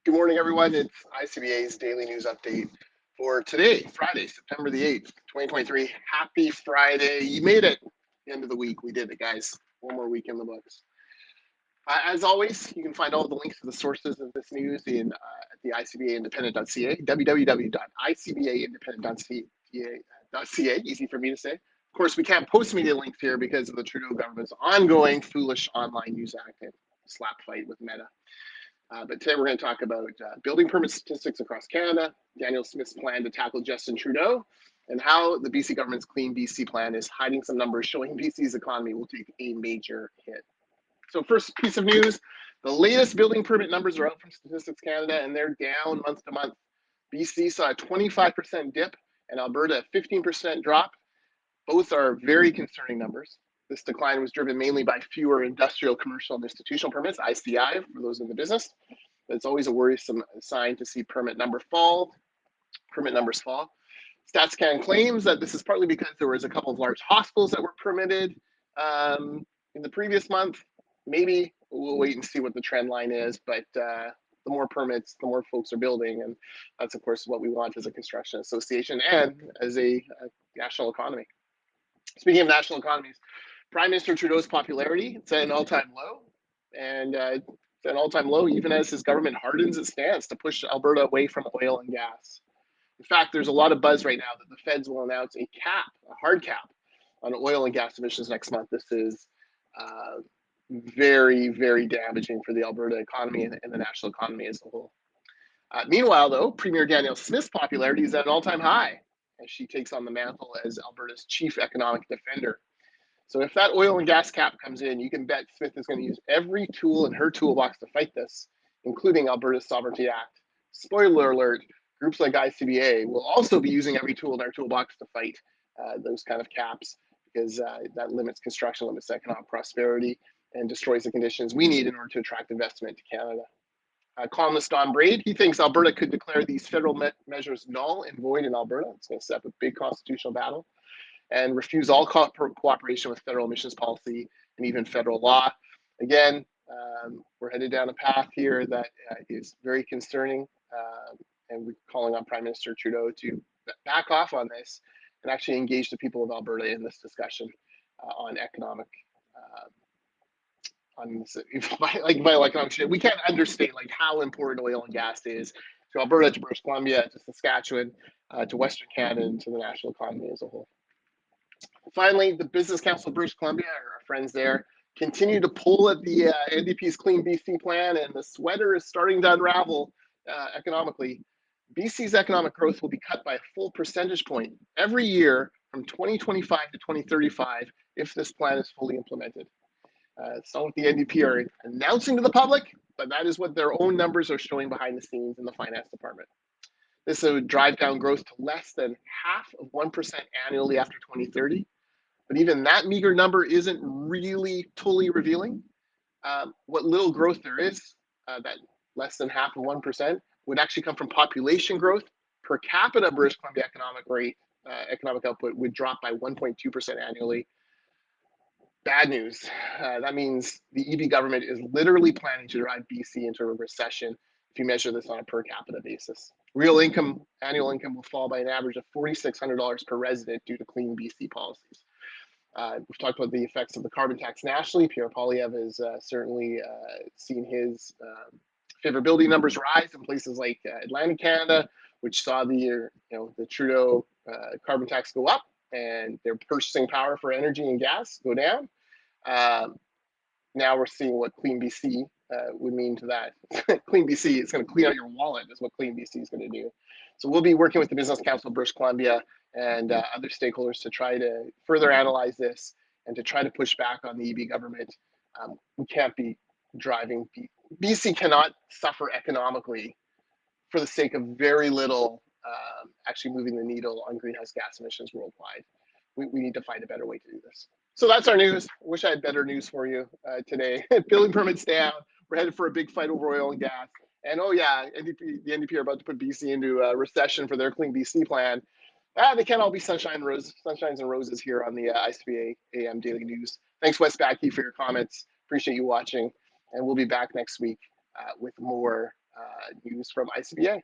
Good morning, everyone. It's ICBA's daily news update for today, Friday, September the 8th, 2023. Happy Friday. You made it. The end of the week. We did it, guys. One more week in the books. As always, you can find all the links to the sources of this news at the ICBAindependent.ca, www.icbaindependent.ca, easy for me to say. Of course, we can't post media links here because of the Trudeau government's ongoing foolish online news act and slap fight with Meta. But today we're going to talk about building permit statistics across Canada, Danielle Smith's plan to tackle Justin Trudeau, and how the BC government's CleanBC plan is hiding some numbers showing BC's economy will take a major hit. So first piece of news, the latest building permit numbers are out from Statistics Canada, and they're down month to month. BC saw a 25% dip and Alberta a 15% drop. Both are very concerning numbers. This decline was driven mainly by fewer industrial, commercial, and institutional permits, ICI, for those in the business. But it's always a worrisome sign to see permit numbers fall. StatsCan claims that this is partly because there was a couple of large hospitals that were permitted in the previous month. Maybe we'll wait and see what the trend line is, but the more permits, the more folks are building, and that's, of course, what we want as a construction association and as a national economy. Speaking of national economies, Prime Minister Trudeau's popularity, it's at an all-time low, and it's at an all-time low even as his government hardens its stance to push Alberta away from oil and gas. In fact, there's a lot of buzz right now that the feds will announce a hard cap on oil and gas emissions next month. This is very, very damaging for the Alberta economy and the national economy as a whole. Meanwhile, though, Premier Danielle Smith's popularity is at an all-time high as she takes on the mantle as Alberta's chief economic defender. So if that oil and gas cap comes in, you can bet Smith is going to use every tool in her toolbox to fight this, including Alberta's Sovereignty Act. Spoiler alert, groups like ICBA will also be using every tool in our toolbox to fight those kind of caps, because that limits construction, limits economic prosperity, and destroys the conditions we need in order to attract investment to Canada. Columnist Don Braid, he thinks Alberta could declare these federal measures null and void in Alberta. It's going to set up a big constitutional battle, and refuse all cooperation with federal emissions policy and even federal law. Again, we're headed down a path here that is very concerning, and we're calling on Prime Minister Trudeau to back off on this and actually engage the people of Alberta in this discussion on economic, economic shit. We can't understate how important oil and gas is to Alberta, to British Columbia, to Saskatchewan, to Western Canada, and to the national economy as a whole. Finally, the Business Council of British Columbia, our friends there, continue to pull at the NDP's CleanBC plan, and the sweater is starting to unravel economically. BC's economic growth will be cut by a full percentage point every year from 2025 to 2035 if this plan is fully implemented. It's not what the NDP are announcing to the public, but that is what their own numbers are showing behind the scenes in the finance department. This would drive down growth to less than 0.5% annually after 2030. But even that meager number isn't really totally revealing. What little growth there is, that less than 0.5%, would actually come from population growth. Per capita British Columbia economic output would drop by 1.2% annually. Bad news. That means the EB government is literally planning to drive BC into a recession if you measure this on a per capita basis. Real income, annual income will fall by an average of $4,600 per resident due to CleanBC policies. We've talked about the effects of the carbon tax nationally. Pierre Poilievre has certainly seen his favorability numbers rise in places like Atlantic Canada, which saw the Trudeau carbon tax go up and their purchasing power for energy and gas go down. Now we're seeing what CleanBC would mean to that. CleanBC is going to clean out your wallet, is what CleanBC is going to do. So we'll be working with the Business Council of British Columbia and other stakeholders to try to further analyze this and to try to push back on the EB government. We can't be driving, BC cannot suffer economically for the sake of very little actually moving the needle on greenhouse gas emissions worldwide. We need to find a better way to do this. So that's our news. I wish I had better news for you today. Building permits down. We're headed for a big fight over oil and gas. And oh yeah, the NDP are about to put BC into a recession for their CleanBC plan. They can't all be sunshines and roses here on the ICBA AM Daily News. Thanks, Wes Backey, for your comments. Appreciate you watching. And we'll be back next week with more news from ICBA.